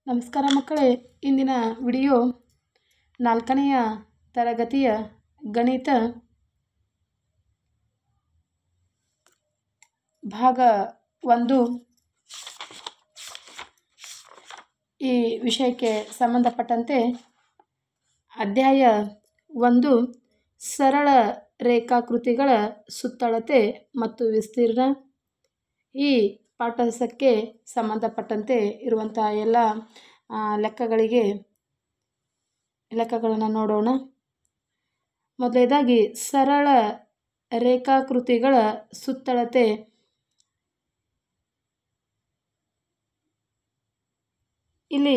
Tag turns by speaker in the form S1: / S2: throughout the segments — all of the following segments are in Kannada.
S1: ನಮಸ್ಕಾರ ಮಕ್ಕಳೇ, ಇಂದಿನ ವಿಡಿಯೋ 4ನೆಯ ತರಗತಿಯ ಗಣಿತ ಭಾಗ 1 ಈ ವಿಷಯಕ್ಕೆ ಸಂಬಂಧಪಟ್ಟಂತೆ ಅಧ್ಯಾಯ 1 ಸರಳ ರೇಖಾಕೃತಿಗಳ ಸುತ್ತಳತೆ ಮತ್ತು ವಿಸ್ತೀರ್ಣ. ಈ ಪಾಠಕ್ಕೆ ಸಂಬಂಧಪಟ್ಟಂತೆ ಇರುವಂಥ ಎಲ್ಲ ಲೆಕ್ಕಗಳನ್ನು ನೋಡೋಣ. ಮೊದಲನೇದಾಗಿ ಸರಳ ರೇಖಾಕೃತಿಗಳ ಸುತ್ತಳತೆ. ಇಲ್ಲಿ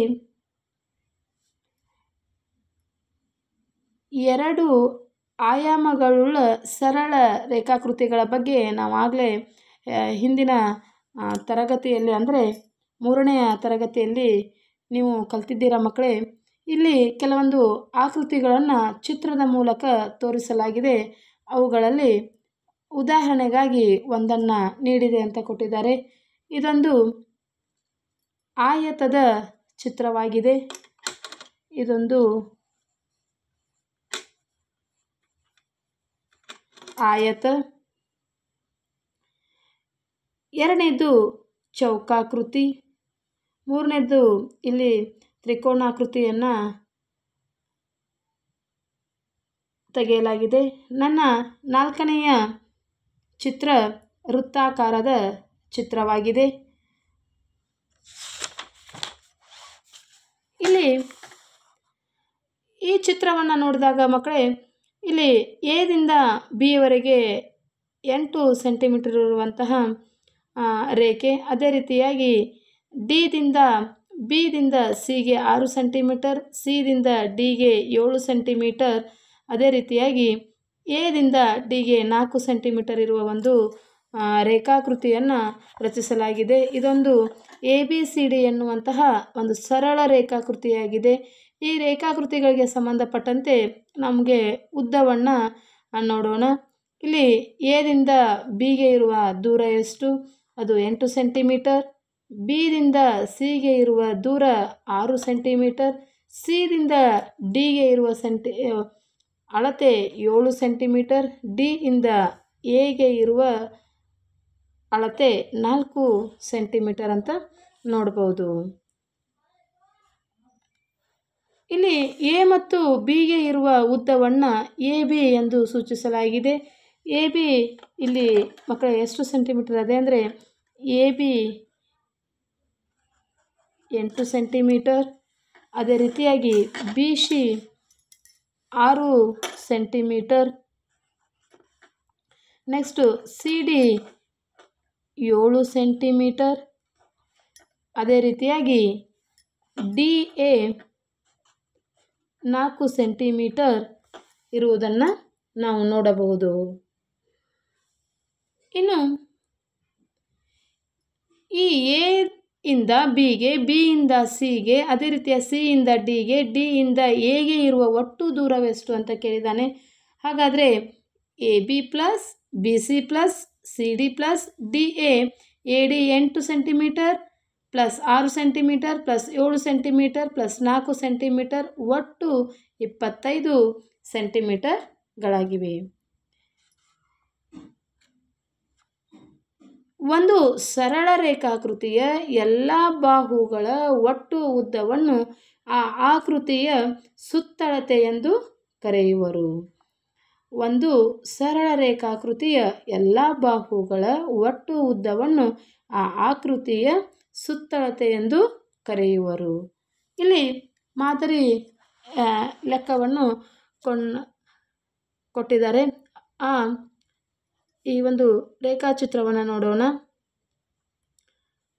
S1: 2 ಆಯಾಮಗಳುಳ್ಳ ಸರಳ ರೇಖಾಕೃತಿಗಳ ಬಗ್ಗೆ ನಾವಾಗಲೇ ಹಿಂದಿನ ತರಗತಿಯಲ್ಲಿ ಅಂದರೆ 3ನೆಯ ತರಗತಿಯಲ್ಲಿ ನೀವು ಕಲ್ತಿದ್ದೀರಾ ಮಕ್ಕಳೇ. ಇಲ್ಲಿ ಕೆಲವೊಂದು ಆಕೃತಿಗಳನ್ನು ಚಿತ್ರದ ಮೂಲಕ ತೋರಿಸಲಾಗಿದೆ. ಅವುಗಳಲ್ಲಿ ಉದಾಹರಣೆಗಾಗಿ ಒಂದನ್ನು ನೀಡಿದೆ ಅಂತ ಕೊಟ್ಟಿದ್ದಾರೆ. ಇದೊಂದು ಆಯತದ ಚಿತ್ರವಾಗಿದೆ. ಇದೊಂದು ಆಯತ. ಎರಡನೇದು ಚೌಕಾಕೃತಿ. ಮೂರನೇದು ಇಲ್ಲಿ ತ್ರಿಕೋಣಾಕೃತಿಯನ್ನು ತೆಗೆಯಲಾಗಿದೆ. ನನ್ನ 4ನೆಯ ಚಿತ್ರ ವೃತ್ತಾಕಾರದ ಚಿತ್ರವಾಗಿದೆ. ಇಲ್ಲಿ ಈ ಚಿತ್ರವನ್ನು ನೋಡಿದಾಗ ಮಕ್ಕಳೇ, ಇಲ್ಲಿ ಎದಿಂದ ಬಿಯವರೆಗೆ 8 ಸೆಂಟಿಮೀಟರ್ ಇರುವಂತಹ ರೇಖೆ, ಅದೇ ರೀತಿಯಾಗಿ ಡಿದಿಂದ ಬಿದಿಂದ ಸಿಗೆ 6 ಸೆಂಟಿಮೀಟರ್, ಸಿದಿಂದ ಡಿಗೆ 7 ಸೆಂಟಿಮೀಟರ್, ಅದೇ ರೀತಿಯಾಗಿ ಎದಿಂದ ಡಿಗೆ 4 ಸೆಂಟಿಮೀಟರ್ ಇರುವ ಒಂದು ರೇಖಾಕೃತಿಯನ್ನು ರಚಿಸಲಾಗಿದೆ. ಇದೊಂದು ABCD ಎನ್ನುವಂತಹ ಒಂದು ಸರಳ ರೇಖಾಕೃತಿಯಾಗಿದೆ. ಈ ರೇಖಾಕೃತಿಗಳಿಗೆ ಸಂಬಂಧಪಟ್ಟಂತೆ ನಮಗೆ ಉದ್ದವನ್ನು ನೋಡೋಣ. ಇಲ್ಲಿ ಎದಿಂದ ಬಿಗೆ ಇರುವ ದೂರ ಎಷ್ಟು? ಅದು 8 ಸೆಂಟಿಮೀಟರ್. ಬಿದಿಂದ ಸಿಗೆ ಇರುವ ದೂರ 6 ಸೆಂಟಿಮೀಟರ್. ಸಿದಿಂದ ಡಿಗೆ ಇರುವ ಅಳತೆ 7 ಸೆಂಟಿಮೀಟರ್. ಡಿಯಿಂದ ಎಗೆ ಇರುವ ಅಳತೆ 4 ಸೆಂಟಿಮೀಟರ್ ಅಂತ ನೋಡ್ಬೋದು. ಇಲ್ಲಿ ಎ ಮತ್ತು ಬಿಗೆ ಇರುವ ಉದ್ದವನ್ನು AB ಎಂದು ಸೂಚಿಸಲಾಗಿದೆ. AB ಇಲ್ಲಿ ಮಕ್ಕಳೇ ಎಷ್ಟು ಸೆಂಟಿಮೀಟರ್ ಅದೇ ಅಂದರೆ AB 8 ಸೆಂಟಿಮೀಟರ್. ಅದೇ ರೀತಿಯಾಗಿ BC 6 centimetre. Next CD 7 centimetre. ಅದೇ ರೀತಿಯಾಗಿ DA 4 ಸೆಂಟಿಮೀಟರ್ ಇರುವುದನ್ನು ನಾವು ನೋಡಬಹುದು. ಇನ್ನು ಈ ಎ ಇಂದ ಬಿಗೆ, ಬಿಯಿಂದ ಸಿಗೆ, ಅದೇ ರೀತಿಯ ಸಿಯಿಂದ ಡಿಗೆ, ಡಿಯಿಂದ ಎಗೆ ಇರುವ ಒಟ್ಟು ದೂರವೆಷ್ಟು ಅಂತ ಕೇಳಿದ್ದಾನೆ. ಹಾಗಾದರೆ AB plus BC plus CD plus DA, AD 8 centimetre plus 6 centimetre plus 7 centimetre plus 4 centimetre, ಒಟ್ಟು 25 ಸೆಂಟಿಮೀಟರ್ಗಳಾಗಿವೆ. ಒಂದು ಸರಳ ರೇಖಾಕೃತಿಯ ಎಲ್ಲ ಬಾಹುಗಳ ಒಟ್ಟು ಉದ್ದವನ್ನು ಆ ಆಕೃತಿಯ ಸುತ್ತಳತೆ ಎಂದು ಕರೆಯುವರು. ಒಂದು ಸರಳ ರೇಖಾಕೃತಿಯ ಎಲ್ಲ ಬಾಹುಗಳ ಒಟ್ಟು ಉದ್ದವನ್ನು ಆ ಆಕೃತಿಯ ಸುತ್ತಳತೆ ಎಂದು ಕರೆಯುವರು. ಇಲ್ಲಿ ಮಾದರಿ ಲೆಕ್ಕವನ್ನು ಕೊಟ್ಟಿದ್ದಾರೆ. ಈ ಒಂದು ರೇಖಾಚಿತ್ರವನ್ನು ನೋಡೋಣ.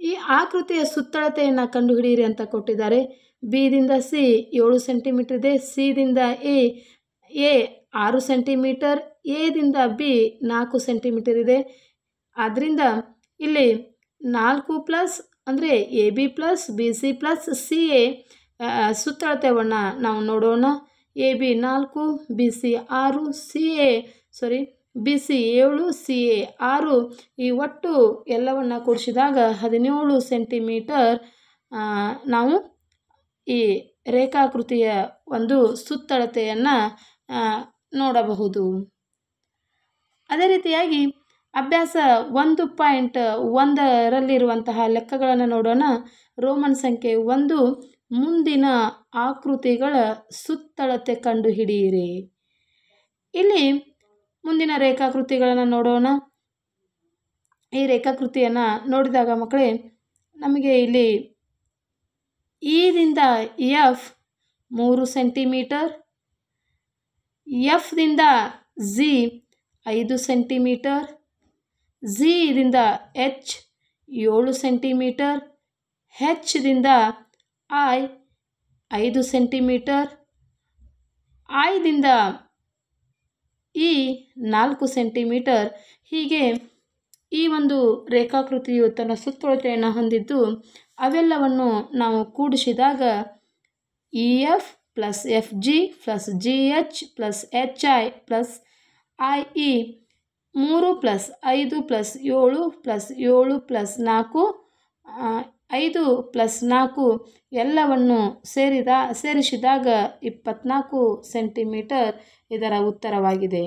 S1: ಈ ಆಕೃತಿಯ ಸುತ್ತಳತೆಯನ್ನು ಕಂಡುಹಿಡಿಯಿರಿ ಅಂತ ಕೊಟ್ಟಿದ್ದಾರೆ. ಬಿದಿಂದ ಸಿ 7 ಸೆಂಟಿಮೀಟರ್ ಇದೆ. ಸಿದಿಂದ ಎ 6 ಸೆಂಟಿಮೀಟರ್. ಎದಿಂದ ಬಿ 4 ಸೆಂಟಿಮೀಟರ್ ಇದೆ. ಆದ್ದರಿಂದ ಇಲ್ಲಿ 4 ಪ್ಲಸ್ ಅಂದರೆ AB plus BC plus CA ಸುತ್ತಳತೆಯನ್ನು ನಾವು ನೋಡೋಣ. AB 4, BC 6, BC 7, CA 6, ಈ ಒಟ್ಟು ಎಲ್ಲವನ್ನು ಕೂಡಿಸಿದಾಗ 17 ಸೆಂಟಿಮೀಟರ್ ನಾವು ಈ ರೇಖಾಕೃತಿಯ ಒಂದು ಸುತ್ತಳತೆಯನ್ನು ನೋಡಬಹುದು. ಅದೇ ರೀತಿಯಾಗಿ ಅಭ್ಯಾಸ 1.1ರಲ್ಲಿರುವಂತಹ ಲೆಕ್ಕಗಳನ್ನು ನೋಡೋಣ. ರೋಮನ್ ಸಂಖ್ಯೆ 1, ಮುಂದಿನ ಆಕೃತಿಗಳ ಸುತ್ತಳತೆ ಕಂಡುಹಿಡಿಯಿರಿ. ಇಲ್ಲಿ ಮುಂದಿನ ರೇಖಾಕೃತಿಗಳನ್ನು ನೋಡೋಣ. ಈ ರೇಖಾಕೃತಿಯನ್ನು ನೋಡಿದಾಗ ಮಕ್ಕಳೇ ನಮಗೆ ಇಲ್ಲಿ ಇದಿಂದ ಎಫ್ 3 ಸೆಂಟಿಮೀಟರ್, ಎಫ್ದಿಂದ ಜಿ 5 ಸೆಂಟಿಮೀಟರ್, ಜಿದಿಂದ ಎಚ್ 7 ಸೆಂಟಿಮೀಟರ್, ಹೆಚ್ದಿಂದ ಐ 5 ಸೆಂಟಿಮೀಟರ್, ಐದಿಂದ ಇ 4 ಸೆಂಟಿಮೀಟರ್. ಹೀಗೆ ಈ ಒಂದು ರೇಖಾಕೃತಿಯು ತನ್ನ ಸುತ್ತಳತೆಯನ್ನು ಹೊಂದಿದ್ದು ಅವೆಲ್ಲವನ್ನು ನಾವು ಕೂಡಿಸಿದಾಗ E F plus F G plus G H plus H I plus I E 3 plus 5 plus 7 plus 7 plus 4 5 plus 4 ಎಲ್ಲವನ್ನು ಸೇರಿಸಿದಾಗ 24 ಸೆಂಟಿಮೀಟರ್ ಇದರ ಉತ್ತರವಾಗಿದೆ.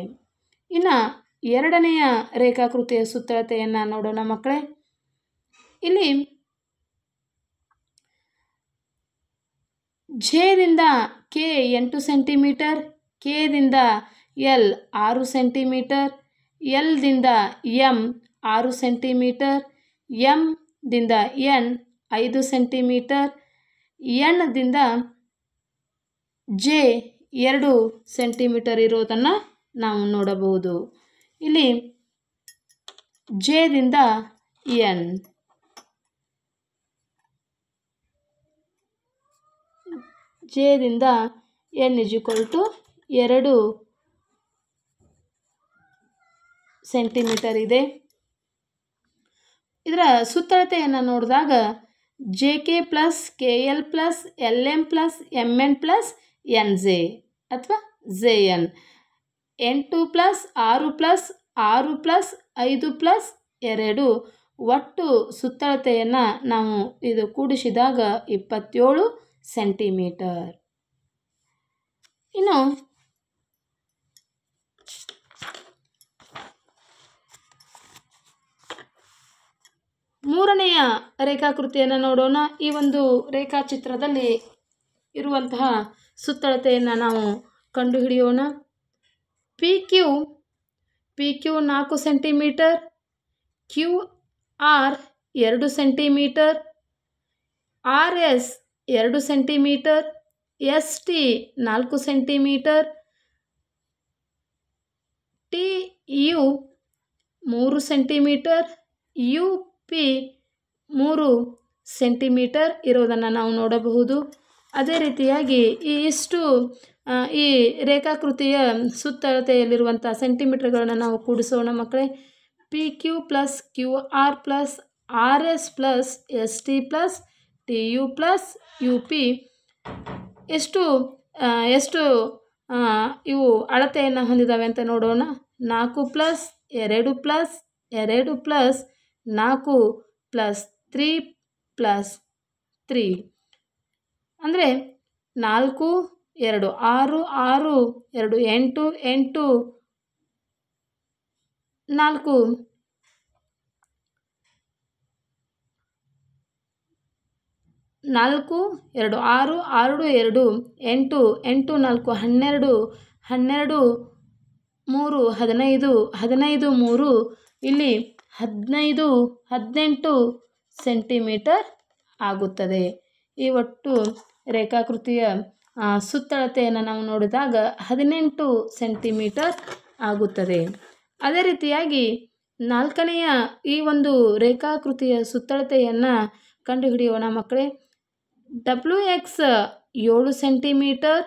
S1: ಇನ್ನು ಎರಡನೆಯ ರೇಖಾಕೃತಿಯ ಸುತ್ತಳತೆಯನ್ನು ನೋಡೋಣ ಮಕ್ಕಳೇ. ಇಲ್ಲಿ ಜೆದಿಂದ ಕೆ 8 ಸೆಂಟಿಮೀಟರ್, ಕೆದಿಂದ ಎಲ್ 6 ಸೆಂಟಿಮೀಟರ್, ಎಲ್ದಿಂದ ಎಂ 6 ಸೆಂಟಿಮೀಟರ್, ಎಂದಿಂದ ಎನ್ 5 ಸೆಂಟಿಮೀಟರ್, ಎನ್ದಿಂದ ಜೆ 2 ಸೆಂಟಿಮೀಟರ್ ಇರೋದನ್ನು ನಾವು ನೋಡಬಹುದು. ಇಲ್ಲಿ ಜೆದಿಂದ ಎನ್, ಜೆದಿಂದ ಎನ್ = 2 ಸೆಂಟಿಮೀಟರ್ ಇದೆ. ಇದರ ಸುತ್ತಳತೆಯನ್ನು ನೋಡಿದಾಗ J K plus K L plus L M plus M N plus N J ಅಥವಾ J N 8 plus 6 plus 6 plus 5 plus 2 ಒಟ್ಟು ಸುತ್ತಳತೆಯನ್ನು ನಾವು ಇದು ಕೂಡಿಸಿದಾಗ 27 ಸೆಂಟಿಮೀಟರ್. ಇನ್ನು ಮೂರನೆಯ ರೇಖಾಕೃತಿಯನ್ನು ನೋಡೋಣ. ಈ ಒಂದು ರೇಖಾಚಿತ್ರದಲ್ಲಿ ಇರುವಂತಹ ಸುತ್ತಳತೆಯನ್ನು ನಾವು ಕಂಡುಹಿಡಿಯೋಣ. P Q 4 centimetre, Q R 2 centimetre, R S 2 centimetre, S T 4 centimetre, T U 3 centimetre, U P 3 centimetre ಇರೋದನ್ನು ನಾವು ನೋಡಬಹುದು. ಅದೇ ರೀತಿಯಾಗಿ ಈ ರೇಖಾಕೃತಿಯ ಸುತ್ತಳತೆಯಲ್ಲಿರುವಂಥ ಸೆಂಟಿಮೀಟರ್ಗಳನ್ನು ನಾವು ಕೂಡಿಸೋಣ ಮಕ್ಕಳೇ. P Q plus Q R plus R S plus S T plus T U plus U P ಎಷ್ಟು ಇವು ಅಳತೆಯನ್ನು ಹೊಂದಿದ್ದಾವೆ ಅಂತ ನೋಡೋಣ. 4 plus 2 plus 2 plus 4 plus 3 plus 3 ಅಂದರೆ 4 2 6 6 2 8 8 4 4 2 6 6 2 8 8 4 12 12 3 15 15 3 ಇಲ್ಲಿ 15 18 ಸೆಂಟಿಮೀಟರ್ ಆಗುತ್ತದೆ. ಈ ಒಟ್ಟು ರೇಖಾಕೃತಿಯ ಸುತ್ತಳತೆಯನ್ನು ನಾವು ನೋಡಿದಾಗ 18 ಸೆಂಟಿಮೀಟರ್ ಆಗುತ್ತದೆ. ಅದೇ ರೀತಿಯಾಗಿ ನಾಲ್ಕನೆಯ ಈ ಒಂದು ರೇಖಾಕೃತಿಯ ಸುತ್ತಳತೆಯನ್ನು ಕಂಡುಹಿಡಿಯೋಣ ಮಕ್ಕಳೇ. W X 7 centimetre,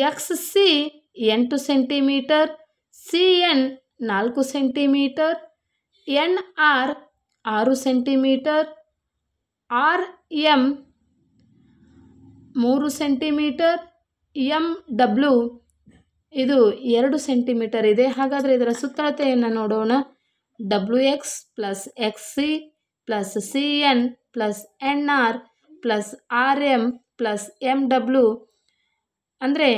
S1: X C 8 centimetre, C N 4 centimetre, N R 6 centimetre, R M 3 centimetre, M W ಇದು 2 ಸೆಂಟಿಮೀಟರ್ ಇದೆ. ಹಾಗಾದರೆ ಇದರ ಸುತ್ತಳತೆಯನ್ನು ನೋಡೋಣ. W X plus X C plus C N plus N R plus RM plus MW ಅಂದರೆ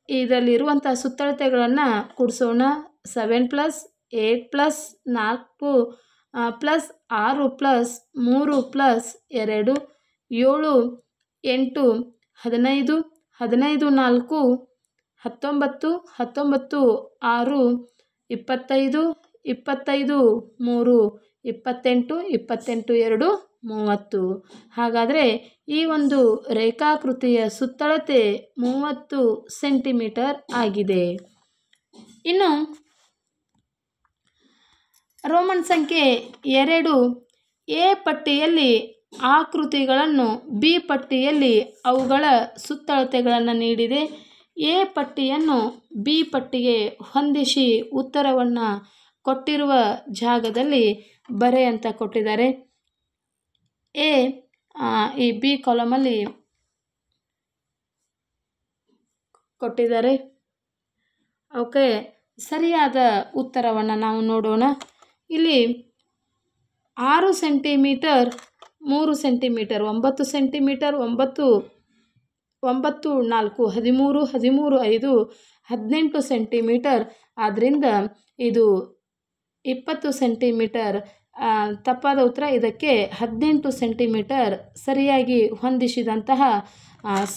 S1: ಇದರಲ್ಲಿರುವಂಥ ಸುತ್ತಳತೆಗಳನ್ನು ಕೂಡಿಸೋಣ. 7 plus 8 plus 4 plus 6 plus 3 plus 2 7 8 15 15 4 19 19 6 25 25 3 28 28 2 30. ಹಾಗಾದರೆ ಈ ಒಂದು ರೇಖಾಕೃತಿಯ ಸುತ್ತಳತೆ 30 ಸೆಂಟಿಮೀಟರ್ ಆಗಿದೆ. ಇನ್ನು ರೋಮನ್ ಸಂಖ್ಯೆ 2 ಎ ಪಟ್ಟಿಯಲ್ಲಿ ಆಕೃತಿಗಳನ್ನು ಬಿ ಪಟ್ಟಿಯಲ್ಲಿ ಅವುಗಳ ಸುತ್ತಳತೆಗಳನ್ನು ನೀಡಿದೆ. ಎ ಪಟ್ಟಿಯನ್ನು ಬಿ ಪಟ್ಟಿಗೆ ಹೊಂದಿಸಿ ಉತ್ತರವನ್ನು ಕೊಟ್ಟಿರುವ ಜಾಗದಲ್ಲಿ ಬರೆ ಅಂತ ಕೊಟ್ಟಿದ್ದಾರೆ. ಈ ಬಿ ಕಾಲಮಲ್ಲಿ ಕೊಟ್ಟಿದ್ದಾರೆ. ಓಕೆ, ಸರಿಯಾದ ಉತ್ತರವನ್ನು ನಾವು ನೋಡೋಣ. ಇಲ್ಲಿ 6 ಸೆಂಟಿಮೀಟರ್ 3 ಸೆಂಟಿಮೀಟರ್ 9 ಸೆಂಟಿಮೀಟರ್ 9 9 4 13 13 5 18 ಸೆಂಟಿಮೀಟರ್. ಆದ್ದರಿಂದ ಇದು 20 ಸೆಂಟಿಮೀಟರ್. ತಪ್ಪಾದ ಉತ್ತರ ಇದಕ್ಕೆ 18 ಸೆಂಟಿಮೀಟರ್ ಸರಿಯಾಗಿ ಹೊಂದಿಸಿದಂತಹ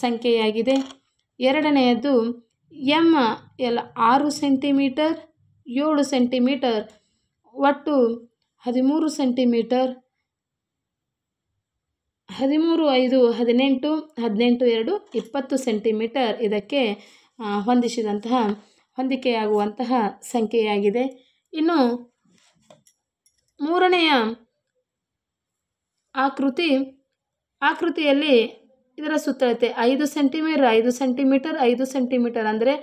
S1: ಸಂಖ್ಯೆಯಾಗಿದೆ. ಎರಡನೆಯದು ML 6 ಸೆಂಟಿಮೀಟರ್ 7 ಸೆಂಟಿಮೀಟರ್ ಒಟ್ಟು 13 ಸೆಂಟಿಮೀಟರ್. 13 5 18 18 2 20 ಸೆಂಟಿಮೀಟರ್ ಇದಕ್ಕೆ ಹೊಂದಿಕೆಯಾಗುವಂತಹ ಸಂಖ್ಯೆಯಾಗಿದೆ. ಇನ್ನು ಮೂರನೆಯ ಆಕೃತಿಯಲ್ಲಿ ಇದರ ಸುತ್ತಳತೆ 5 ಸೆಂಟಿಮೀಟರ್ 5 ಸೆಂಟಿಮೀಟರ್ 5 ಸೆಂಟಿಮೀಟರ್ ಅಂದರೆ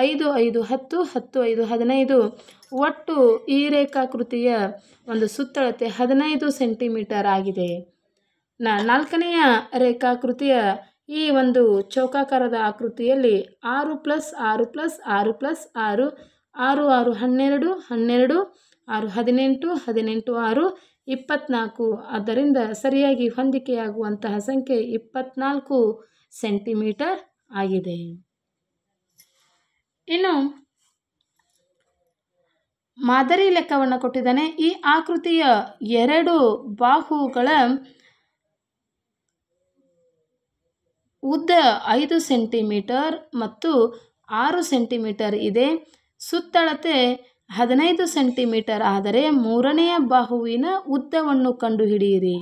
S1: 5 5 10 10 5 15. ಒಟ್ಟು ಈ ರೇಖಾಕೃತಿಯ ಒಂದು ಸುತ್ತಳತೆ 15 ಸೆಂಟಿಮೀಟರ್ ಆಗಿದೆ. ನಾಲ್ಕನೆಯ ರೇಖಾಕೃತಿಯ ಈ ಒಂದು ಚೌಕಾಕಾರದ ಆಕೃತಿಯಲ್ಲಿ 6 ಪ್ಲಸ್ 6 ಪ್ಲಸ್ 6 ಪ್ಲಸ್ 6 6 6 12 12 6 18 18 6 24. ಆದ್ದರಿಂದ ಸರಿಯಾಗಿ ಹೊಂದಿಕೆಯಾಗುವಂತಹ ಸಂಖ್ಯೆ 24 ಸೆಂಟಿಮೀಟರ್ ಆಗಿದೆ. ಇನ್ನು ಮಾದರಿ ಲೆಕ್ಕವನ್ನು ಕೊಟ್ಟಿದ್ದಾನೆ. ಈ ಆಕೃತಿಯ 2 ಬಾಹುಗಳ ಉದ್ದ 5 ಸೆಂಟಿಮೀಟರ್ ಮತ್ತು 6 ಸೆಂಟಿಮೀಟರ್ ಇದೆ. ಸುತ್ತಳತೆ 15 ಸೆಂಟಿಮೀಟರ್ ಆದರೆ ಮೂರನೆಯ ಬಾಹುವಿನ ಉದ್ದವನ್ನು ಕಂಡುಹಿಡಿಯಿರಿ.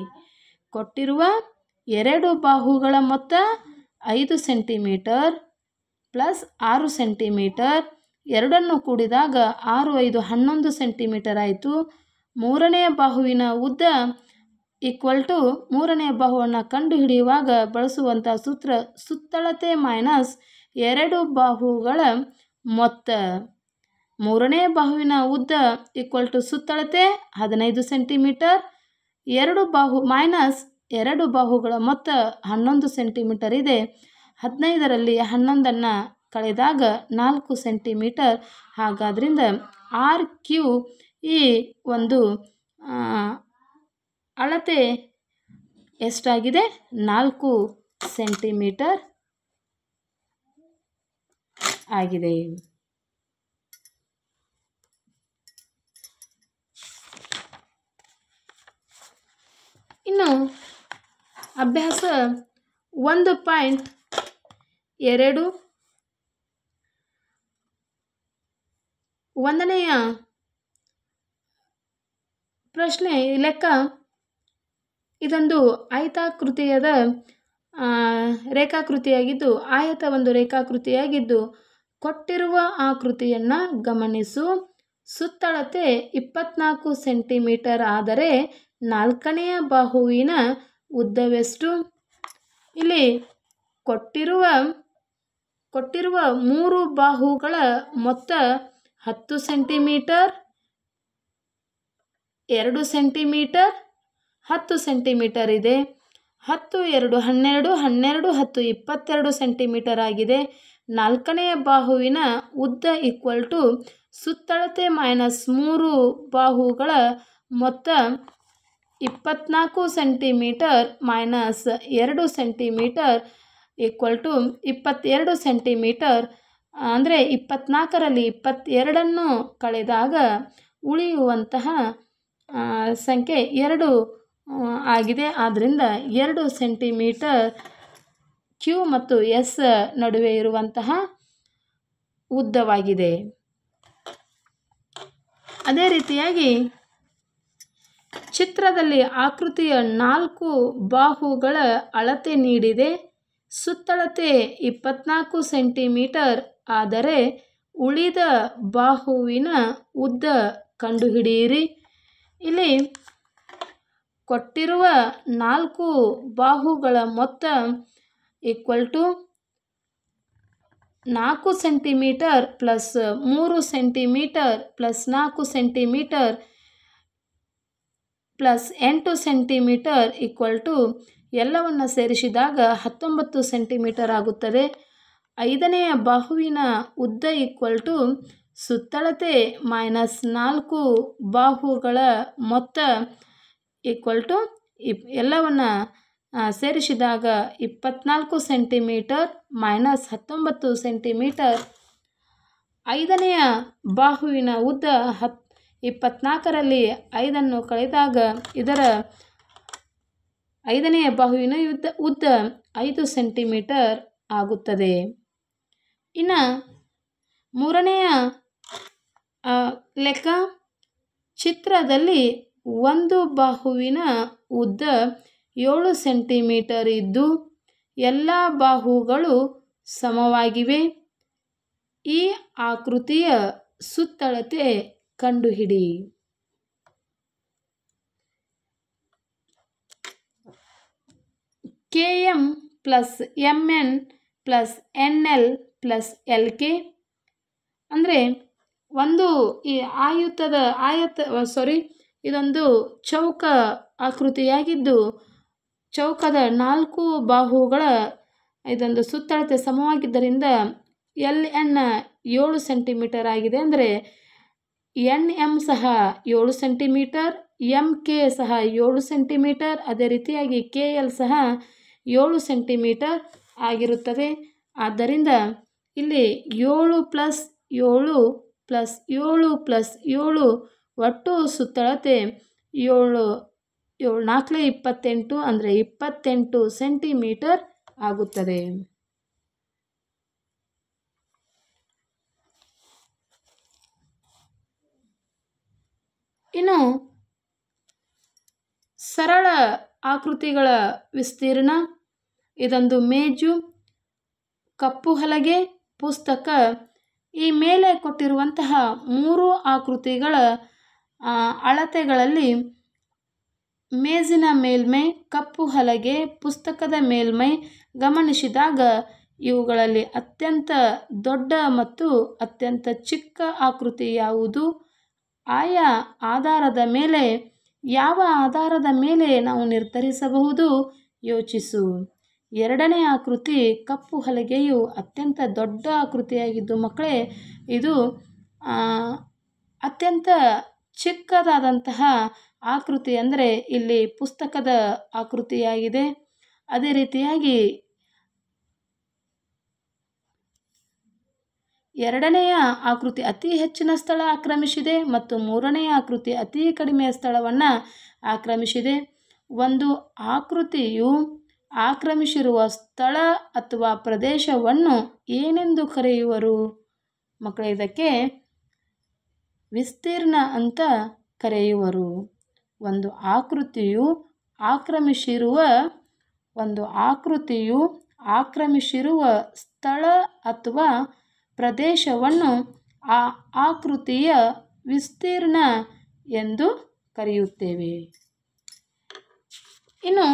S1: ಕೊಟ್ಟಿರುವ 2 ಬಾಹುಗಳ ಮೊತ್ತ 5 ಸೆಂಟಿಮೀಟರ್ ಪ್ಲಸ್ 6 ಸೆಂಟಿಮೀಟರ್. ಎರಡನ್ನು ಕೂಡಿದಾಗ 6 5 11 ಸೆಂಟಿಮೀಟರ್ ಆಯಿತು. ಮೂರನೆಯ ಬಾಹುವಿನ ಉದ್ದ ಮೂರನೆಯ ಬಾಹುವನ್ನು ಕಂಡುಹಿಡಿಯುವಾಗ ಬಳಸುವಂಥ ಸೂತ್ರ ಸುತ್ತಳತೆ ಮೈನಸ್ 2 ಬಾಹುಗಳ ಮೊತ್ತ. ಮೂರನೇ ಬಾಹುವಿನ ಉದ್ದ ಸುತ್ತಳತೆ 15 ಸೆಂಟಿಮೀಟರ್. 2 ಬಾಹು ಮೈನಸ್ 2 ಬಾಹುಗಳ ಮೊತ್ತ 11 ಸೆಂಟಿಮೀಟರ್ ಇದೆ. 15ರಲ್ಲಿ 11ನ್ನು ಕಳೆದಾಗ 4 ಸೆಂಟಿಮೀಟರ್. ಹಾಗಾದ್ರಿಂದ RQ ಈ ಒಂದು ಅಳತೆ ಎಷ್ಟಾಗಿದೆ? 4 ಸೆಂಟಿಮೀಟರ್ ಆಗಿದೆ. ಇನ್ನು ಅಭ್ಯಾಸ 1.2 ಒಂದನೆಯ ಪ್ರಶ್ನೆ ಲೆಕ್ಕ. ಇದೊಂದು ಆಯತಾಕೃತಿಯದ ರೇಖಾಕೃತಿಯಾಗಿದ್ದು ಆಯತ ಒಂದು ರೇಖಾಕೃತಿಯಾಗಿದ್ದು ಕೊಟ್ಟಿರುವ ಆಕೃತಿಯನ್ನು ಗಮನಿಸು. ಸುತ್ತಳತೆ 24 ಸೆಂಟಿಮೀಟರ್ ಆದರೆ ನಾಲ್ಕನೆಯ ಬಾಹುವಿನ ಉದ್ದವೆಷ್ಟು? ಇಲ್ಲಿ ಕೊಟ್ಟಿರುವ 3 ಬಾಹುಗಳ ಮೊತ್ತ 10 ಸೆಂಟಿಮೀಟರ್ 2 ಸೆಂಟಿಮೀಟರ್ 10 ಸೆಂಟಿಮೀಟರ್ ಇದೆ. 10 2 12 12 10 22 ಸೆಂಟಿಮೀಟರ್ ಆಗಿದೆ. ನಾಲ್ಕನೆಯ ಬಾಹುವಿನ ಉದ್ದ ಸುತ್ತಳತೆ ಮೈನಸ್ 3 ಬಾಹುಗಳ ಮೊತ್ತ 24 centimetre minus 2 centimetre equal to 22 centimetre. ಅಂದರೆ 24ರಲ್ಲಿ 22ನ್ನು ಕಳೆದಾಗ ಉಳಿಯುವಂತಹ ಸಂಖ್ಯೆ 2 ಆಗಿದೆ. ಆದ್ದರಿಂದ 2 ಸೆಂಟಿಮೀಟರ್ ಕ್ಯೂ ಮತ್ತು ಎಸ್ ನಡುವೆ ಇರುವಂತಹ ಉದ್ದವಾಗಿದೆ. ಅದೇ ರೀತಿಯಾಗಿ ಚಿತ್ರದಲ್ಲಿ ಆಕೃತಿಯ 4 ಬಾಹುಗಳ ಅಳತೆ ನೀಡಿದೆ. ಸುತ್ತಳತೆ 24 ಸೆಂಟಿಮೀಟರ್ ಆದರೆ ಉಳಿದ ಬಾಹುವಿನ ಉದ್ದ ಕಂಡುಹಿಡಿಯಿರಿ. ಇಲ್ಲಿ ಕೊಟ್ಟಿರುವ 4 ಬಾಹುಗಳ ಮೊತ್ತ equal to 4 centimetre plus 3 centimetre plus 4 centimetre plus 8 centimetre equal to ಎಲ್ಲವನ್ನು ಸೇರಿಸಿದಾಗ 19 ಸೆಂಟಿಮೀಟರ್ ಆಗುತ್ತದೆ. 5ನೆಯ ಬಾಹುವಿನ ಉದ್ದ ಈಕ್ವಲ್ ಟು ಸುತ್ತಳತೆ ಮೈನಸ್ 4 ಬಾಹುಗಳ ಮೊತ್ತ ಈಕ್ವಲ್ ಟು ಎಲ್ಲವನ್ನು ಸೇರಿಸಿದಾಗ 24 ಸೆಂಟಿಮೀಟರ್ ಮೈನಸ್ 19 ಸೆಂಟಿಮೀಟರ್. 5ನೆಯ ಬಾಹುವಿನ ಉದ್ದ 24ರಲ್ಲಿ 5ನ್ನು ಕಳೆದಾಗ ಇದರ 5ನೆಯ ಬಾಹುವಿನ ಉದ್ದ 5 ಸೆಂಟಿಮೀಟರ್ ಆಗುತ್ತದೆ. ಇನ್ನು 3ನೆಯ ಲೆಕ್ಕ, ಚಿತ್ರದಲ್ಲಿ ಒಂದು ಬಾಹುವಿನ ಉದ್ದ 7 ಸೆಂಟಿಮೀಟರ್ ಇದ್ದು ಎಲ್ಲ ಬಾಹುಗಳು ಸಮವಾಗಿವೆ. ಈ ಆಕೃತಿಯ ಸುತ್ತಳತೆ ಕಂಡುಹಿಡಿ. KM plus MN plus NL plus LK ಅಂದರೆ ಇದೊಂದು ಚೌಕ ಆಕೃತಿಯಾಗಿದ್ದು ಚೌಕದ 4 ಬಾಹುಗಳ ಇದೊಂದು ಸುತ್ತಳತೆ ಸಮವಾಗಿದ್ದರಿಂದ LN 7 ಸೆಂಟಿಮೀಟರ್ ಆಗಿದೆ. ಅಂದರೆ NM ಸಹ 7 ಸೆಂಟಿಮೀಟರ್, MK ಸಹ 7 ಸೆಂಟಿಮೀಟರ್, ಅದೇ ರೀತಿಯಾಗಿ KL ಸಹ 7 ಸೆಂಟಿಮೀಟರ್ ಆಗಿರುತ್ತದೆ. ಆದ್ದರಿಂದ ಇಲ್ಲಿ 7 ಪ್ಲಸ್ 7 ಪ್ಲಸ್ 7 ಪ್ಲಸ್ 7 ಒಟ್ಟು ಸುತ್ತಳತೆ 7 4 28 ಅಂದರೆ 28 ಸೆಂಟಿಮೀಟರ್ ಆಗುತ್ತದೆ. ಇನ್ನು ಸರಳ ಆಕೃತಿಗಳ ವಿಸ್ತೀರ್ಣ. ಇದೊಂದು ಮೇಜು, ಕಪ್ಪು ಹಲಗೆ, ಪುಸ್ತಕ. ಈ ಮೇಲೆ ಕೊಟ್ಟಿರುವಂತಹ 3 ಆಕೃತಿಗಳ ಅಳತೆಗಳಲ್ಲಿ ಮೇಜಿನ ಮೇಲ್ಮೈ, ಕಪ್ಪು ಹಲಗೆ, ಪುಸ್ತಕದ ಮೇಲ್ಮೈ ಗಮನಿಸಿದಾಗ ಇವುಗಳಲ್ಲಿ ಅತ್ಯಂತ ದೊಡ್ಡ ಮತ್ತು ಅತ್ಯಂತ ಚಿಕ್ಕ ಆಕೃತಿ ಯಾವುದು? ಯಾವ ಆಧಾರದ ಮೇಲೆ ನಾವು ನಿರ್ಧರಿಸಬಹುದು? ಯೋಚಿಸು. 2ನೇ ಆಕೃತಿ ಕಪ್ಪು ಹಲಗೆಯು ಅತ್ಯಂತ ದೊಡ್ಡ ಆಕೃತಿಯಾಗಿದ್ದು ಮಕ್ಕಳೇ ಇದು ಅತ್ಯಂತ ಚಿಕ್ಕದಾದಂತಹ ಆಕೃತಿ ಅಂದರೆ ಇಲ್ಲಿ ಪುಸ್ತಕದ ಆಕೃತಿಯಾಗಿದೆ. ಅದೇ ರೀತಿಯಾಗಿ 2ನೆಯ ಆಕೃತಿ ಅತಿ ಹೆಚ್ಚಿನ ಸ್ಥಳ ಆಕ್ರಮಿಸಿದೆ ಮತ್ತು 3ನೆಯ ಆಕೃತಿ ಅತಿ ಕಡಿಮೆ ಸ್ಥಳವನ್ನು ಆಕ್ರಮಿಸಿದೆ. ಒಂದು ಆಕೃತಿಯು ಆಕ್ರಮಿಸಿರುವ ಸ್ಥಳ ಅಥವಾ ಪ್ರದೇಶವನ್ನು ಏನೆಂದು ಕರೆಯುವರು? ಮಕ್ಕಳೇ ಇದಕ್ಕೆ ವಿಸ್ತೀರ್ಣ ಅಂತ ಕರೆಯುವರು. ಒಂದು ಆಕೃತಿಯು ಆಕ್ರಮಿಸಿರುವ ಸ್ಥಳ ಅಥವಾ ಪ್ರದೇಶವನ್ನು ಆ ಆಕೃತಿಯ ವಿಸ್ತೀರ್ಣ ಎಂದು ಕರೆಯುತ್ತೇವೆ. ಇನ್ನು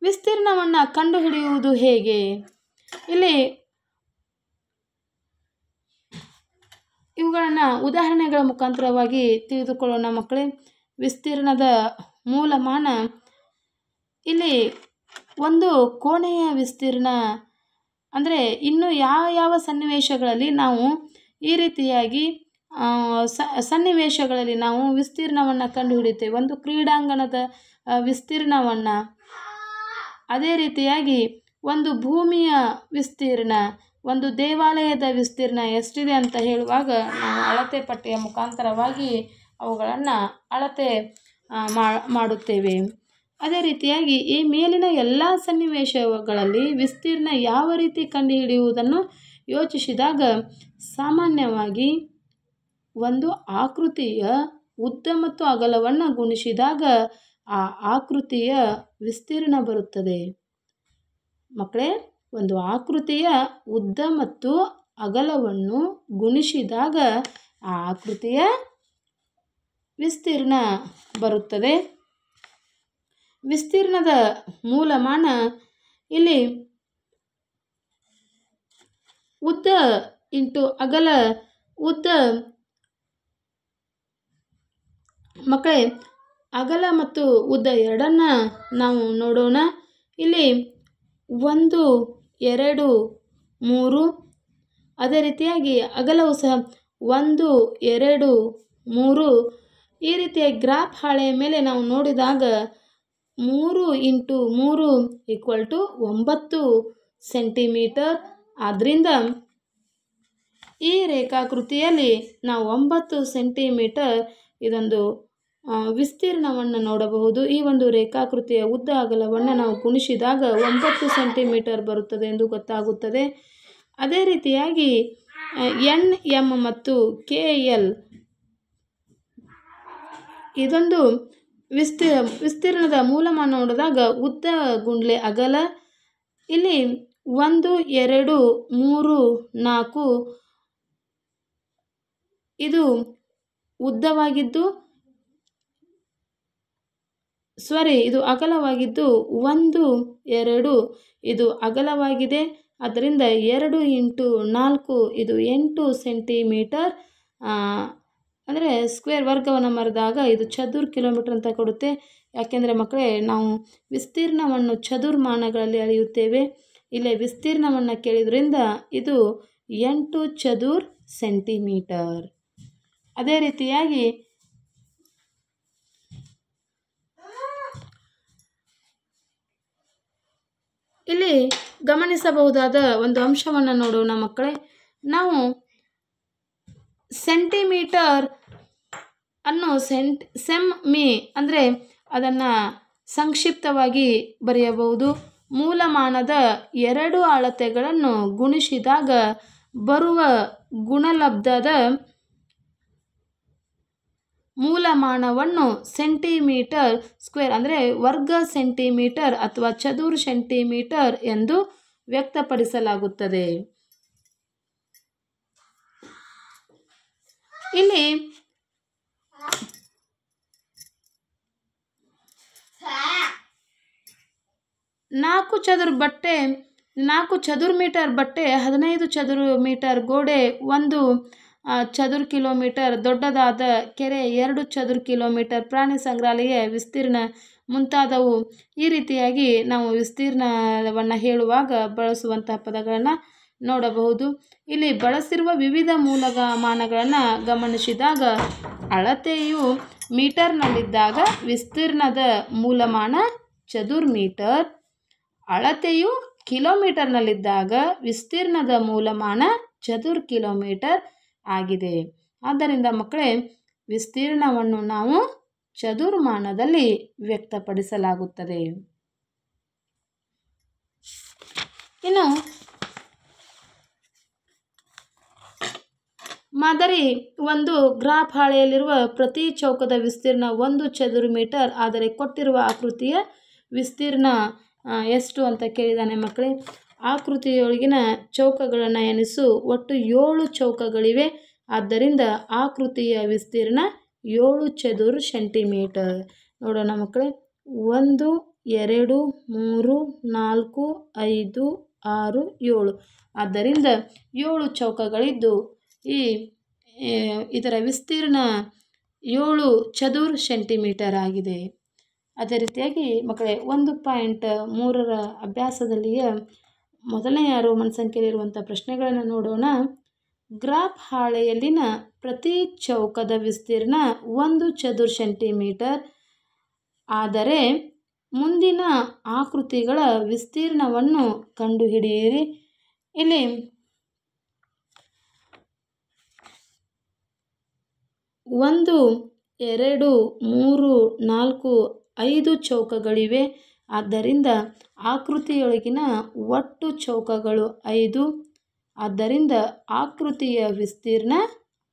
S1: ವಿಸ್ತೀರ್ಣವನ್ನು ಕಂಡುಹಿಡಿಯುವುದು ಹೇಗೆ? ಇಲ್ಲಿ ಇವುಗಳನ್ನು ಉದಾಹರಣೆಗಳ ಮುಖಾಂತರವಾಗಿ ತಿಳಿದುಕೊಳ್ಳೋಣ ಮಕ್ಕಳೇ. ವಿಸ್ತೀರ್ಣದ ಮೂಲಮಾನ ಇಲ್ಲಿ ಒಂದು ಕೋಣೆಯ ವಿಸ್ತೀರ್ಣ ಅಂದರೆ ಇನ್ನು ಯಾವ ಸನ್ನಿವೇಶಗಳಲ್ಲಿ ನಾವು ಈ ರೀತಿಯಾಗಿ ಸನ್ನಿವೇಶಗಳಲ್ಲಿ ನಾವು ವಿಸ್ತೀರ್ಣವನ್ನು ಕಂಡುಹಿಡಿಯುತ್ತೇವೆ. ಒಂದು ಕ್ರೀಡಾಂಗಣದ ವಿಸ್ತೀರ್ಣವನ್ನು, ಅದೇ ರೀತಿಯಾಗಿ ಒಂದು ಭೂಮಿಯ ವಿಸ್ತೀರ್ಣ, ಒಂದು ದೇವಾಲಯದ ವಿಸ್ತೀರ್ಣ ಎಷ್ಟಿದೆ ಅಂತ ಹೇಳುವಾಗ ನಾವು ಅಳತೆ ಪಟ್ಟಿಯ ಮುಖಾಂತರವಾಗಿ ಅವುಗಳನ್ನು ಅಳತೆ ಮಾಡುತ್ತೇವೆ. ಅದೇ ರೀತಿಯಾಗಿ ಈ ಮೇಲಿನ ಎಲ್ಲ ಸನ್ನಿವೇಶಗಳಲ್ಲಿ ವಿಸ್ತೀರ್ಣ ಯಾವ ರೀತಿ ಕಂಡುಹಿಡಿಯುವುದನ್ನು ಯೋಚಿಸಿದಾಗ ಸಾಮಾನ್ಯವಾಗಿ ಒಂದು ಆಕೃತಿಯ ಉದ್ದ ಮತ್ತು ಅಗಲವನ್ನು ಗುಣಿಸಿದಾಗ ಆ ಆಕೃತಿಯ ವಿಸ್ತೀರ್ಣ ಬರುತ್ತದೆ. ಮಕ್ಕಳೇ, ಒಂದು ಆಕೃತಿಯ ಉದ್ದ ಮತ್ತು ಅಗಲವನ್ನು ಗುಣಿಸಿದಾಗ ಆ ಆಕೃತಿಯ ವಿಸ್ತೀರ್ಣ ಬರುತ್ತದೆ. ವಿಸ್ತೀರ್ಣದ ಮೂಲಮಾನ ಇಲ್ಲಿ ಉದ್ದ ಇಂಟು ಅಗಲ. ಉದ್ದ ಮಕ್ಕಳೇ, ಅಗಲ ಮತ್ತು ಉದ್ದ ಎರಡನ್ನು ನಾವು ನೋಡೋಣ. ಇಲ್ಲಿ 1, 2, 3. ಅದೇ ರೀತಿಯಾಗಿ ಅಗಲವು ಸಹ 1, 2, 3. ಈ ರೀತಿಯ ಗ್ರಾಫ್ ಹಾಳೆಯ ಮೇಲೆ ನಾವು ನೋಡಿದಾಗ 3 × 3 = 9 ಸೆಂಟಿಮೀಟರ್. ಆದ್ದರಿಂದ ಈ ರೇಖಾಕೃತಿಯಲ್ಲಿ ನಾವು 9 ಸೆಂಟಿಮೀಟರ್ ಇದೊಂದು ವಿಸ್ತೀರ್ಣವನ್ನು ನೋಡಬಹುದು. ಈ ಒಂದು ರೇಖಾಕೃತಿಯ ಉದ್ದ ಅಗಲವನ್ನು ನಾವು ಗುಣಿಸಿದಾಗ 9 ಸೆಂಟಿಮೀಟರ್ ಬರುತ್ತದೆ ಎಂದು ಗೊತ್ತಾಗುತ್ತದೆ. ಅದೇ ರೀತಿಯಾಗಿ NM ಮತ್ತು KL ಇದೊಂದು ವಿಸ್ತೀರ್ಣದ ಮೂಲಮಾನ ನೋಡಿದಾಗ ಉದ್ದ ಗುಂಡ್ಲೆ ಅಗಲ. ಇಲ್ಲಿ 1, 2, 3, 4 ಇದು ಉದ್ದವಾಗಿದ್ದು ಇದು ಅಗಲವಾಗಿದ್ದು 1, 2 ಇದು ಅಗಲವಾಗಿದೆ. ಆದ್ದರಿಂದ 2 × 4 ಇದು 8 ಸೆಂಟಿಮೀಟರ್. ಅಂದರೆ ಸ್ಕ್ವೇರ್ ವರ್ಗವನ್ನು ಮರೆದಾಗ ಇದು ಚದುರ್ ಕಿಲೋಮೀಟರ್ ಅಂತ ಕೊಡುತ್ತೆ. ಯಾಕೆಂದರೆ ಮಕ್ಕಳೇ, ನಾವು ವಿಸ್ತೀರ್ಣವನ್ನು ಚದುರ್ಮಾನಗಳಲ್ಲಿ ಅಳೆಯುತ್ತೇವೆ. ಇಲ್ಲೇ ವಿಸ್ತೀರ್ಣವನ್ನು ಕೇಳಿದ್ರಿಂದ ಇದು 8 ಚದುರ್ ಸೆಂಟಿಮೀಟರ್. ಅದೇ ರೀತಿಯಾಗಿ ಇಲ್ಲಿ ಗಮನಿಸಬಹುದಾದ ಒಂದು ಅಂಶವನ್ನು ನೋಡೋಣ ಮಕ್ಕಳೇ. ನಾವು ಸೆಂಟಿಮೀಟರ್ ಅನ್ನು ಸೆಮ್ಮಿ ಅಂದರೆ ಅದನ್ನು ಸಂಕ್ಷಿಪ್ತವಾಗಿ ಬರೆಯಬಹುದು. ಮೂಲಮಾನದ 2 ಅಳತೆಗಳನ್ನು ಗುಣಿಸಿದಾಗ ಬರುವ ಗುಣಲಬ್ಧದ ಮೂಲಮಾನವನ್ನು ಸೆಂಟಿಮೀಟರ್ ಸ್ಕ್ವೇರ್ ಅಂದರೆ ವರ್ಗ ಸೆಂಟಿಮೀಟರ್ ಅಥವಾ ಚದುರ್ ಸೆಂಟಿಮೀಟರ್ ಎಂದು ವ್ಯಕ್ತಪಡಿಸಲಾಗುತ್ತದೆ. ಇಲ್ಲಿ 4 ಚದುರ್ ಮೀಟರ್ ಬಟ್ಟೆ, 15 ಚದುರ್ ಮೀಟರ್ ಗೋಡೆ, 1 ಚದುರ್ ಕಿಲೋಮೀಟರ್ ದೊಡ್ಡದಾದ ಕೆರೆ, 2 ಚದುರ್ ಕಿಲೋಮೀಟರ್ ಪ್ರಾಣಿ ಸಂಗ್ರಹಾಲಯ ವಿಸ್ತೀರ್ಣ ಮುಂತಾದವು. ಈ ರೀತಿಯಾಗಿ ನಾವು ವಿಸ್ತೀರ್ಣವನ್ನು ಹೇಳುವಾಗ ಬಳಸುವಂತಹ ಪದಗಳನ್ನು ನೋಡಬಹುದು. ಇಲ್ಲಿ ಬಳಸಿರುವ ವಿವಿಧ ಮೂಲಮಾನಗಳನ್ನು ಗಮನಿಸಿದಾಗ ಅಳತೆಯು ಮೀಟರ್ನಲ್ಲಿದ್ದಾಗ ವಿಸ್ತೀರ್ಣದ ಮೂಲಮಾನ ಚದುರ್ ಮೀಟರ್, ಅಳತೆಯು ಕಿಲೋಮೀಟರ್ನಲ್ಲಿದ್ದಾಗ ವಿಸ್ತೀರ್ಣದ ಮೂಲಮಾನ ಚದುರ್ ಕಿಲೋಮೀಟರ್ ಆಗಿದೆ. ಆದ್ದರಿಂದ ಮಕ್ಕಳೇ, ವಿಸ್ತೀರ್ಣವನ್ನು ನಾವು ಚದುರ್ಮಾನದಲ್ಲಿ ವ್ಯಕ್ತಪಡಿಸಲಾಗುತ್ತದೆ. ಇನ್ನು ಮಾದರಿ ಒಂದು ಗ್ರಾಫ್ ಹಾಳೆಯಲ್ಲಿರುವ ಪ್ರತಿ ಚೌಕದ ವಿಸ್ತೀರ್ಣ 1 ಚದುರ್ ಮೀಟರ್. ಆದರೆ ಕೊಟ್ಟಿರುವ ಆಕೃತಿಯ ವಿಸ್ತೀರ್ಣ ಎಷ್ಟು ಅಂತ ಕೇಳಿದ್ದಾನೆ ಮಕ್ಕಳೇ. ಆಕೃತಿಯೊಳಗಿನ ಚೌಕಗಳನ್ನು ಎಣಿಸು. ಒಟ್ಟು 7 ಚೌಕಗಳಿವೆ. ಆದ್ದರಿಂದ ಆಕೃತಿಯ ವಿಸ್ತೀರ್ಣ 7 ಚದುರ್ ಸೆಂಟಿಮೀಟರ್. ನೋಡೋಣ ಮಕ್ಕಳೇ. 1, 2, 3, 4, 5, 6, 7. ಆದ್ದರಿಂದ 7 ಚೌಕಗಳಿದ್ದು ಇದರ ವಿಸ್ತೀರ್ಣ 7 ಚದುರ್ ಸೆಂಟಿಮೀಟರ್ ಆಗಿದೆ. ಅದೇ ರೀತಿಯಾಗಿ ಮಕ್ಕಳೇ 1.3 ಅಭ್ಯಾಸದಲ್ಲಿಯ ಮೊದಲನೆಯ ರೋಮನ್ ಸಂಖ್ಯೆಯಲ್ಲಿರುವಂಥ ಪ್ರಶ್ನೆಗಳನ್ನು ನೋಡೋಣ. ಗ್ರಾಫ್ ಹಾಳೆಯಲ್ಲಿನ ಪ್ರತಿ ಚೌಕದ ವಿಸ್ತೀರ್ಣ 1 ಚದುರ ಸೆಂಟಿಮೀಟರ್ ಆದರೆ ಮುಂದಿನ ಆಕೃತಿಗಳ ವಿಸ್ತೀರ್ಣವನ್ನು ಕಂಡುಹಿಡಿಯಿರಿ. ಇಲ್ಲಿ 1 2 3 4 5 ಚೌಕಗಳಿವೆ. ಆದ್ದರಿಂದ ಆಕೃತಿಯೊಳಗಿನ ಒಟ್ಟು ಚೌಕಗಳು 5. ಆದ್ದರಿಂದ ಆಕೃತಿಯ ವಿಸ್ತೀರ್ಣ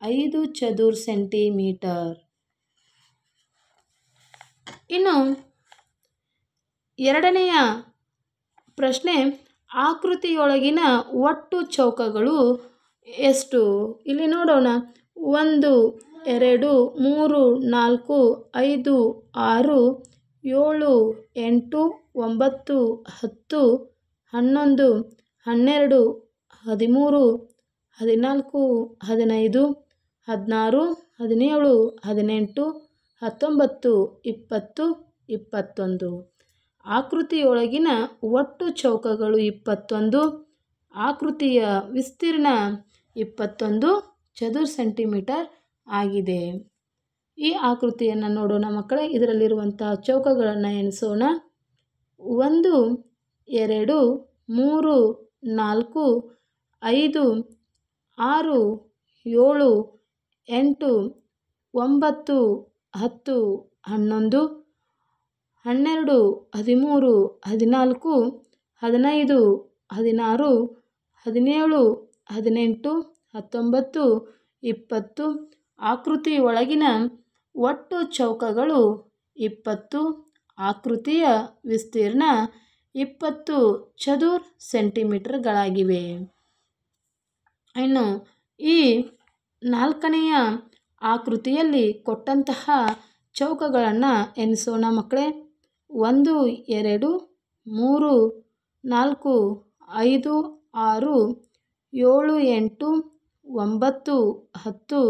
S1: 5 ಚದುರ ಸೆಂಟಿಮೀಟರ್. ಇನ್ನು ಎರಡನೆಯ ಪ್ರಶ್ನೆ, ಆಕೃತಿಯೊಳಗಿನ ಒಟ್ಟು ಚೌಕಗಳು ಎಷ್ಟು? ಇಲ್ಲಿ ನೋಡೋಣ. 1 2 3 4 5 6 7 8 9 10 11 12 13 14 15 16 17 18 19 20 21. ಆಕೃತಿಯೊಳಗಿನ ಒಟ್ಟು ಚೌಕಗಳು 21. ಆಕೃತಿಯ ವಿಸ್ತೀರ್ಣ 21 ಚದುರ ಸೆಂಟಿಮೀಟರ್ ಆಗಿದೆ. ಈ ಆಕೃತಿಯನ್ನು ನೋಡೋಣ ಮಕ್ಕಳೇ. ಇದರಲ್ಲಿರುವಂತಹ ಚೌಕಗಳನ್ನು ಎಣಿಸೋಣ. 1 2 3 4 5 6 7 8 9 10 11 12 13 14 15 16 17 18 19 20. ಆಕೃತಿಯೊಳಗಿನ ಒಟ್ಟು ಚೌಕಗಳು 20. ಆಕೃತಿಯ ವಿಸ್ತೀರ್ಣ 20 ಚದುರ ಸೆಂಟಿಮೀಟರ್ಗಳಾಗಿವೆ. ಇನ್ನು ಈ ನಾಲ್ಕನೆಯ ಆಕೃತಿಯಲ್ಲಿ ಕೊಟ್ಟಂತಹ ಚೌಕಗಳನ್ನು ಎಣಿಸೋಣ ಮಕ್ಕಳೇ. 1 2 3 4 5 6 7 8 9 10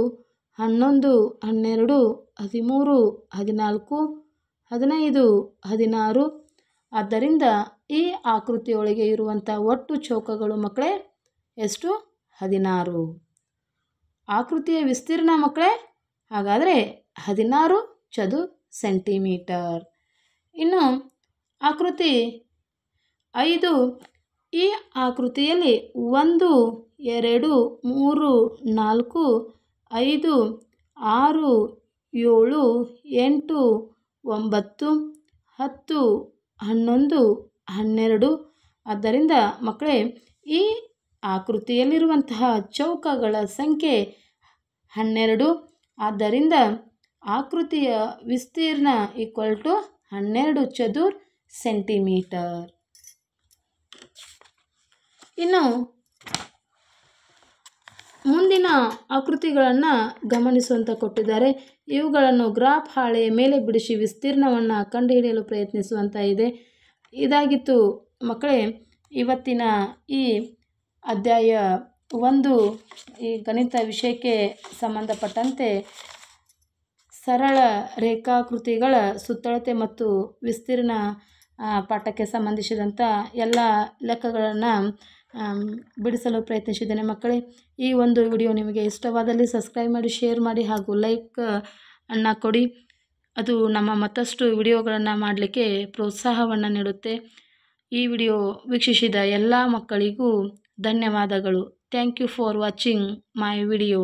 S1: 11 12 13 14 15 16. ಆದ್ದರಿಂದ ಈ ಆಕೃತಿಯೊಳಗೆ ಇರುವಂಥ ಒಟ್ಟು ಚೌಕಗಳು ಮಕ್ಕಳೇ ಎಷ್ಟು? 16. ಆಕೃತಿಯ ವಿಸ್ತೀರ್ಣ ಮಕ್ಕಳೇ ಹಾಗಾದರೆ 16 ಚದುರ ಸೆಂಟಿಮೀಟರ್. ಇನ್ನು ಆಕೃತಿ 5. ಈ ಆಕೃತಿಯಲ್ಲಿ 1 2 3 4 5 6 7 8 9 10 11 12. ಆದ್ದರಿಂದ ಮಕ್ಕಳೇ ಈ ಆಕೃತಿಯಲ್ಲಿರುವಂತಹ ಚೌಕಗಳ ಸಂಖ್ಯೆ 12. ಆದ್ದರಿಂದ ಆಕೃತಿಯ ವಿಸ್ತೀರ್ಣ = 12 ಚದುರ ಸೆಂಟಿಮೀಟರ್. ಇನ್ನು ಮುಂದಿನ ಆಕೃತಿಗಳನ್ನು ಗಮನಿಸುವಂತ ಕೊಟ್ಟಿದ್ದಾರೆ. ಇವುಗಳನ್ನು ಗ್ರಾಫ್ ಹಾಳೆಯ ಮೇಲೆ ಬಿಡಿಸಿ ವಿಸ್ತೀರ್ಣವನ್ನು ಕಂಡುಹಿಡಿಯಲು ಪ್ರಯತ್ನಿಸುವಂತ ಇದೆ. ಇದಾಗಿತ್ತು ಮಕ್ಕಳೇ ಇವತ್ತಿನ ಈ ಅಧ್ಯಾಯ 1 ಈ ಗಣಿತ ವಿಷಯಕ್ಕೆ ಸಂಬಂಧಪಟ್ಟಂತೆ ಸರಳ ರೇಖಾಕೃತಿಗಳ ಸುತ್ತಳತೆ ಮತ್ತು ವಿಸ್ತೀರ್ಣ ಪಾಠಕ್ಕೆ ಸಂಬಂಧಿಸಿದಂಥ ಎಲ್ಲ ಲೆಕ್ಕಗಳನ್ನು ಬಿಡಿಸಲು ಪ್ರಯತ್ನಿಸಿದ್ದೇನೆ ಮಕ್ಕಳೇ. ಈ ಒಂದು ವಿಡಿಯೋ ನಿಮಗೆ ಇಷ್ಟವಾದಲ್ಲಿ ಸಬ್ಸ್ಕ್ರೈಬ್ ಮಾಡಿ, ಶೇರ್ ಮಾಡಿ ಹಾಗೂ ಲೈಕ್ ಅನ್ನು ಕೊಡಿ. ಅದು ನಮ್ಮ ಮತ್ತಷ್ಟು ವಿಡಿಯೋಗಳನ್ನು ಮಾಡಲಿಕ್ಕೆ ಪ್ರೋತ್ಸಾಹವನ್ನು ನೀಡುತ್ತೆ. ಈ ವಿಡಿಯೋ ವೀಕ್ಷಿಸಿದ ಎಲ್ಲ ಮಕ್ಕಳಿಗೂ ಧನ್ಯವಾದಗಳು. Thank you for watching my video.